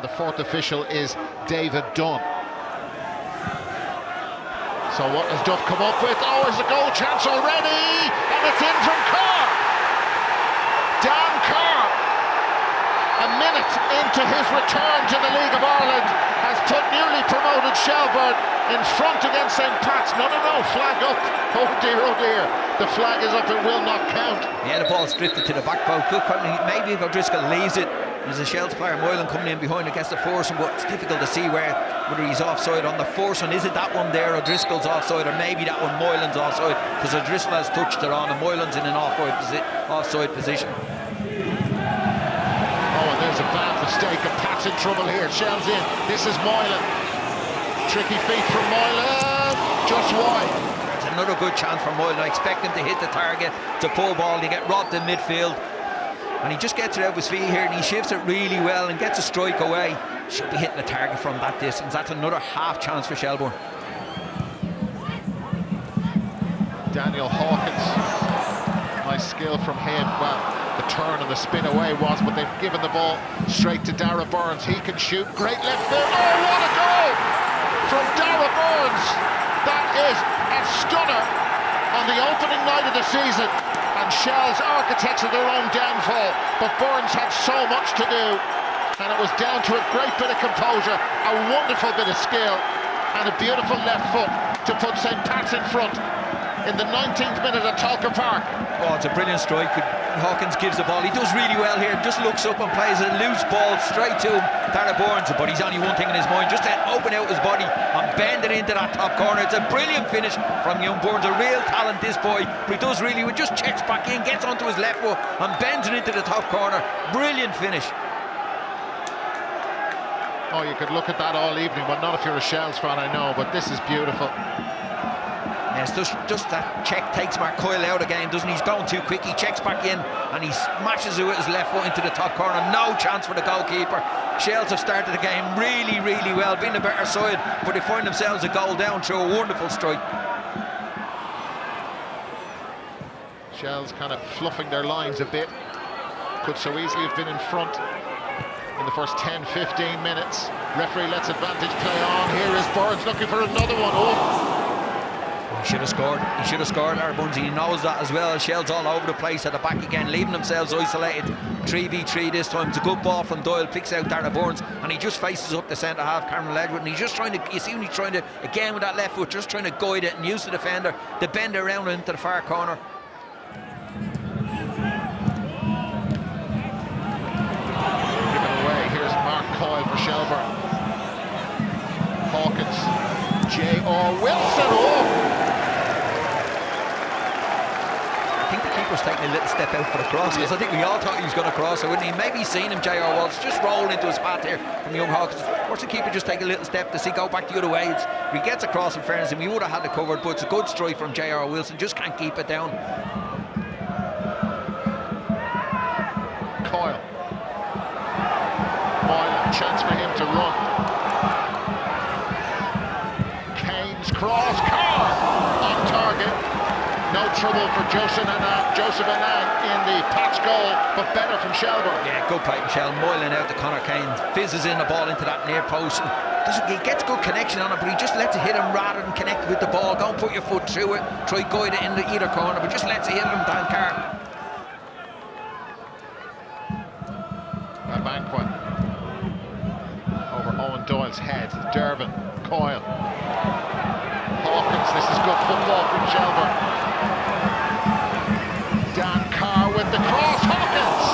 the fourth official is David Dunn. So what does Duff come up with? Oh, it's a goal chance already, and it's in from Carr. Dan Carr, a minute into his return to the League of Ireland, has put newly promoted Shelbourne in front against St. Pat's. No, flag up. Oh dear, the flag is up, it will not count. Yeah, the ball's drifted to the back post. Good, maybe if O'Driscoll leaves it, there's a Shells player, Moylan, coming in behind against the first one, but it's difficult to see whether he's offside on the first one. Is it that one there, O'Driscoll's offside, or maybe that one, Moylan's offside, because O'Driscoll has touched it on and Moylan's in an offside position. Oh, and there's a bad mistake, and Pat's in trouble here. Shells in, this is Moylan. Tricky feet from Moylan, just wide. It's another good chance for Moylan. I expect him to hit the target. It's a pull ball, and he get robbed in midfield. And he just gets it out of his feet here, and he shifts it really well and gets a strike away. Should be hitting the target from that distance. That's another half chance for Shelbourne. Daniel Hawkins, nice skill from him. Well, the turn and the spin away was, but they've given the ball straight to Dara Burns. He can shoot, great left foot. Oh, what a goal from Dara Burns. That is a stunner on the opening night of the season. And Shells architects of their own downfall, but Burns had so much to do, and it was down to a great bit of composure, a wonderful bit of skill, and a beautiful left foot to put St. Pat's in front in the 19th minute at Tolka Park. Oh, it's a brilliant strike. Hawkins gives the ball. He does really well here. Just looks up and plays a loose ball straight to him, Dara Burns. But he's only one thing in his mind, just to open out his body and bend it into that top corner. It's a brilliant finish from young Burns. A real talent, this boy. But he does really, he just checks back in, gets onto his left foot and bends it into the top corner. Brilliant finish. Oh, you could look at that all evening, but not if you're a Shells fan, I know, but this is beautiful. Yes, just that check takes Mark Coyle out again, doesn't he? He's going too quick, he checks back in and he smashes it with his left foot into the top corner. No chance for the goalkeeper. Shells have started the game really well, being the better side, but they find themselves a goal down through a wonderful strike. Shells kind of fluffing their lines a bit. Could so easily have been in front in the first 10-15 minutes. Referee lets advantage play on. Here is Burns looking for another one. Oh. He should have scored. He should have scored, our Burns. He knows that as well. Shells all over the place at the back again, leaving themselves isolated. 3v3 this time. It's a good ball from Doyle, picks out Dara Burns, and he just faces up the centre half, Cameron Ledwood, and he's just trying to, you see when he's trying to, again with that left foot, just trying to guide it and use the defender to bend it around into the far corner. Give it away. Here's Mark Coyle for Shelburne. Hawkins. J.R. Wilson. Oh! I think the keeper's taking a little step out for the cross, because I think we all thought he was going to cross it, wouldn't he? Maybe he's seen him, J.R. Walsh, just roll into his path here from young Hawkins. Watch the keeper just take a little step to see, go back the other way. If he gets across, in fairness, and we would have had it covered, but it's a good strike from J.R. Wilson, just can't keep it down. Coyle. Moylan, chance for him to run. Kane's cross, Carr on target. No trouble for Joseph Annan in the Pat's goal, but better from Shelbourne. Yeah, good play from Shelbourne. Moylan out to Conor Kane, fizzes in the ball into that near post. He gets good connection on it, but he just lets it hit him rather than connect with the ball. Don't put your foot through it, try guide it into either corner, but just lets it hit him, Dan Carr. Banquet over Owen Doyle's head. Dervin, Coyle, Hawkins. This is good football from Shelbourne. Dan Carr with the cross. Hawkins.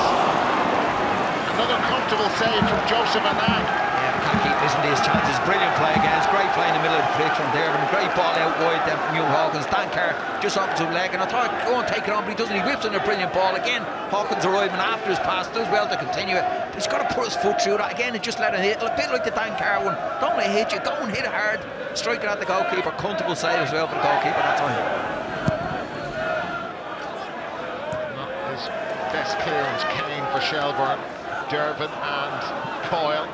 Another comfortable save from Joseph Annan. Yeah, can't keep missing these chances. Brilliant play again. It's great play in the middle of the pitch from Dervin. Great ball out wide then from young Hawkins. Dan Carr just opposite leg, and I thought, go and take it on, but he doesn't. He whips in a brilliant ball again. Hawkins arriving after his pass, does well to continue it, but he's got to put his foot through that again and just let it hit. A bit like the Dan Carr one. Don't let it hit you, go and hit it hard. Strike it at the goalkeeper. Comfortable save as well for the goalkeeper that time. Not his best clearance. Kane for Shelbourne. Dervin and Coyle.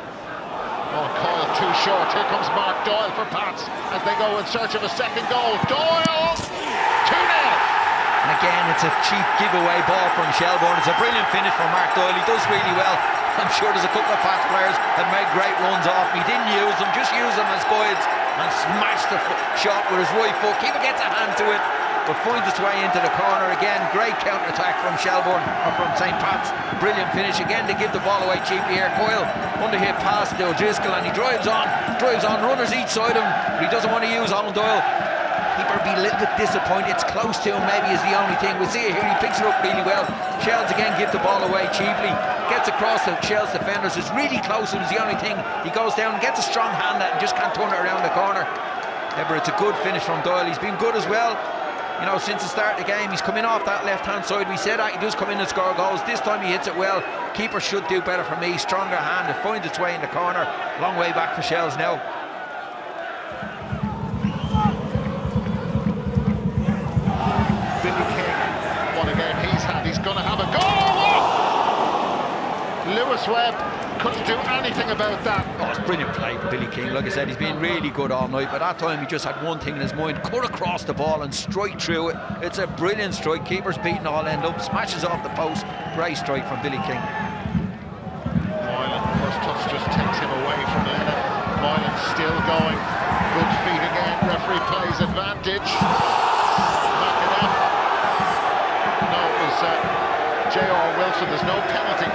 Oh, Coyle too short. Here comes Mark Doyle for Pats as they go in search of a second goal. Doyle! 2-0! And again, it's a cheap giveaway ball from Shelbourne. It's a brilliant finish from Mark Doyle. He does really well. I'm sure there's a couple of Pats players that made great runs off me. Didn't use them, just use them as guides, and smashed the shot with his right foot. Keeper gets a hand to it, but finds its way into the corner again. Great counter-attack from Shelbourne, or from St. Pat's. Brilliant finish again to give the ball away cheaply here. Coyle underhit pass to O'Driscoll, and he drives on, runners each side of him, but he doesn't want to use Alan Doyle. Keeper be a little bit disappointed. It's close to him, maybe, is the only thing. We'll see it here. He picks it up really well. Shells again give the ball away cheaply. Gets across the Shells defenders. It's really close. It was the only thing. He goes down, gets a strong hand at it, and just can't turn it around the corner. Yeah, but it's a good finish from Doyle. He's been good as well. You know, since the start of the game, he's coming off that left-hand side. We said that he does come in and score goals. This time he hits it well. Keeper should do better for me. Stronger hand. It finds its way in the corner. Long way back for Shells now. Billy King, what a game he's had. He's going to have a goal! Lewis Webb couldn't do anything about that. Oh, it's brilliant play, Billy King. Like I said, he's been really good all night, but that time he just had one thing in his mind: cut across the ball and strike through it. It's a brilliant strike. Keeper's beating the whole end up, smashes off the post. Great strike from Billy King. Moylan, first touch just takes him away from Lennon. Moylan still going. Good feet again. Referee plays advantage. No, it was J.R. Wilson. There's no penalty.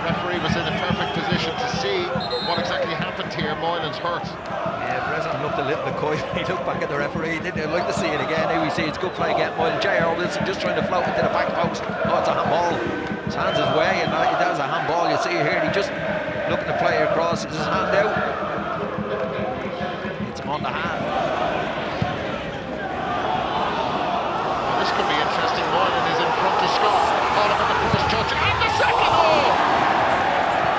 Referee was in a perfect position to see what exactly happened here. Moylan's hurt. Yeah, Breslin looked a little bit coy. He looked back at the referee. Didn't he? I'd like to see it again. Here we see it's good play again. Moylan. J.R. Wilson just trying to float into the back post. Oh, it's a handball. His hands his way, and that was a handball. You see here, he just looking to play across. His hand out. It's him on the hand. This could be interesting. Moylan is in front of Scott. All about the first touch and the second. Oh!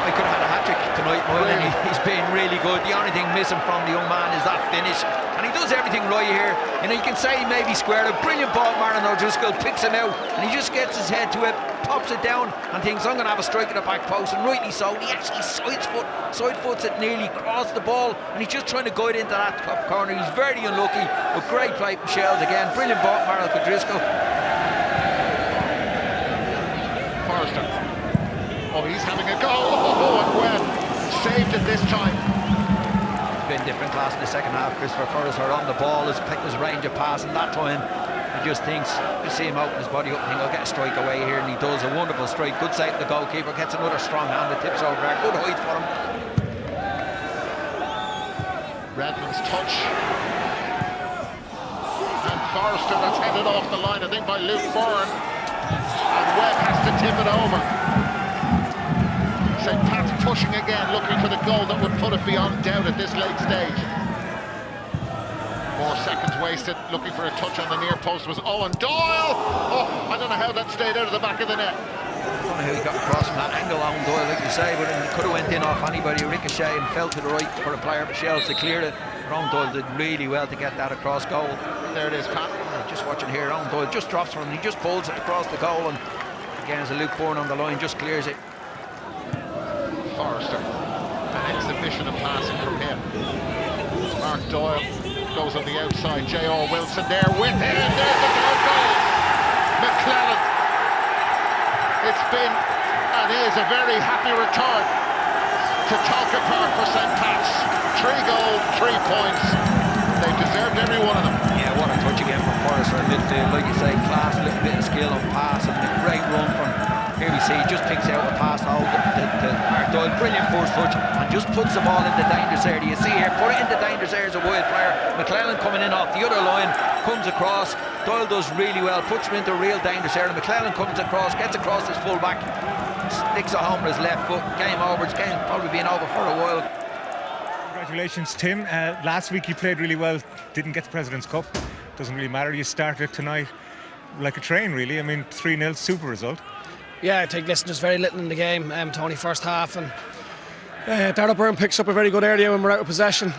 He could have had a hat-trick tonight, Moylan. He's been really good. The only thing missing from the young man is that finish, and he does everything right here. You know, you can say he maybe squared a brilliant ball. Marlon O'Driscoll picks him out, and he just gets his head to it, pops it down, and thinks, I'm going to have a strike at the back post, and rightly so. And he actually side foots it nearly, crossed the ball, and he's just trying to guide into that top corner. He's very unlucky, but great play from Shells again. Brilliant ball, Marlon O'Driscoll. Forrester. Oh, he's having a go. Oh, and Webb saved it this time. It's been different class in the second half. Christopher Forrester on the ball, has picked his range of pass, and that time he just thinks, you see him open his body up and think, I'll get a strike away here, and he does a wonderful strike. Good save the goalkeeper, gets another strong hand that tips over there. Good height for him. Redmond's touch. And Forrester, that's headed off the line, I think, by Luke Byrne. And Webb has to tip it over. St. Pat's pushing again, looking for the goal that would put it beyond doubt at this late stage. More seconds wasted, looking for a touch on the near post was Owen Doyle. Oh, I don't know how that stayed out of the back of the net. I don't know how he got across from that angle, Owen Doyle, like you say, but it could have went in off anybody. Ricochet and fell to the right for a player, but Shells to clear it. Owen Doyle did really well to get that across goal. There it is, Pat. Just watching here, Owen Doyle just drops from him, he just pulls it across the goal, and again, as a Luke Byrne on the line, just clears it. Forrester, an exhibition of passing from him. Mark Doyle goes on the outside. J.R. Wilson there with him. There's the third goal. McClellan. It's been and is a very happy return to Tolka Park for St. Pat's. 3 goals, 3 points. They deserved every one of them. Yeah, what a touch again from Forrester in midfield. Like you say, class, a little bit of skill on pass, and a great run from. Here we see he just picks out a pass to Mark Doyle. Brilliant first touch, and just puts the ball into dangerous area. You see here, put it into dangerous area as a wide player. McClellan coming in off the other line, comes across. Doyle does really well, puts him into real dangerous area. McClellan comes across, gets across his full back, sticks it home with his left foot. Game over. It's game probably been over for a while. Congratulations, Tim. Last week you played really well, didn't get the President's Cup. Doesn't really matter, you started tonight like a train, really. I mean, 3-0, super result. Yeah, I think, listen, there's very little in the game, Tony, first half, and Darragh Byrne picks up a very good area when we're out of possession.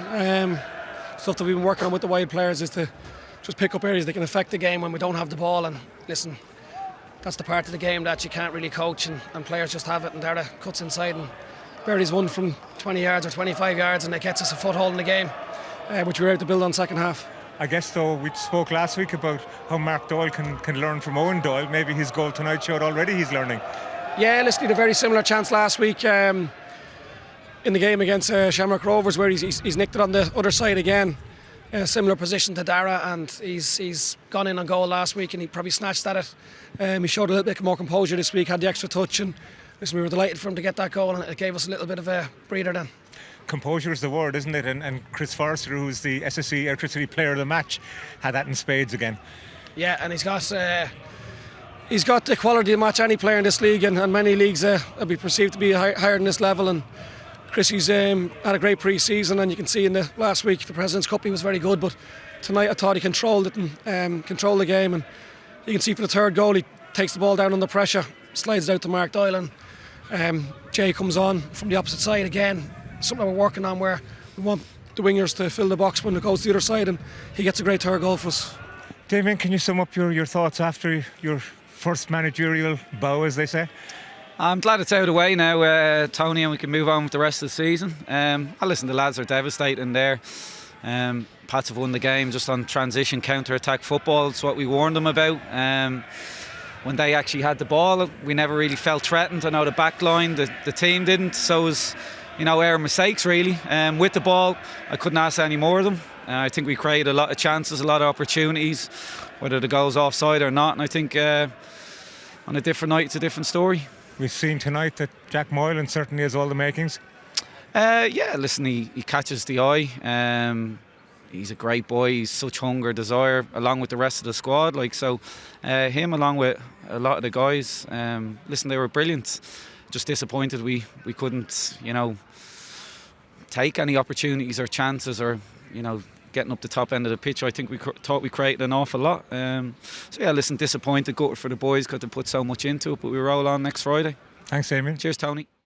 Stuff that we've been working on with the wide players is to just pick up areas that can affect the game when we don't have the ball, and listen, that's the part of the game that you can't really coach, and players just have it, and Darragh cuts inside and buries one from 20 yards or 25 yards, and it gets us a foothold in the game, which we were able to build on second half. I guess, though, we spoke last week about how Mark Doyle can learn from Owen Doyle. Maybe his goal tonight showed already he's learning. Yeah, listen, he had a very similar chance last week in the game against Shamrock Rovers, where he's nicked it on the other side again. In a similar position to Dara, and he's gone in on goal last week, and he probably snatched at it. He showed a little bit more composure this week, had the extra touch, and listen, we were delighted for him to get that goal, and it gave us a little bit of a breather then. Composure is the word, isn't it? And Chris Forrester, who's the SSE Electricity Player of the Match, had that in spades again. Yeah, and he's got the quality to match any player in this league, and many leagues will be perceived to be higher than this level. And Chrissy's had a great pre-season, and you can see in the last week, the President's Cup, he was very good. But tonight I thought he controlled it and controlled the game. And you can see for the third goal, he takes the ball down under pressure, slides it out to Mark Doyle, and Jay comes on from the opposite side again. Something we're working on, where we want the wingers to fill the box when it goes to the other side, and he gets a great third goal for us. Damien, can you sum up your thoughts after your first managerial bow, as they say? I'm glad it's out of the way now, Tony, and we can move on with the rest of the season. Listen, the lads are devastating there. Pats have won the game just on transition, counter-attack football. It's what we warned them about. When they actually had the ball, we never really felt threatened. I know the back line, the team didn't, so it was, our mistakes really. With the ball, I couldn't ask any more of them. I think we created a lot of chances, a lot of opportunities, whether the goal's offside or not, and I think on a different night it's a different story. We've seen tonight that Jack Moylan certainly has all the makings. Listen, he catches the eye. He's a great boy. He's such hunger, desire, along with the rest of the squad. Him along with a lot of the guys. Listen, they were brilliant. Just disappointed we couldn't, take any opportunities or chances or, getting up the top end of the pitch. I think we thought we created an awful lot. Listen, disappointed, gutted for the boys, got to put so much into it, but we roll on next Friday. Thanks, Damien. Cheers, Tony.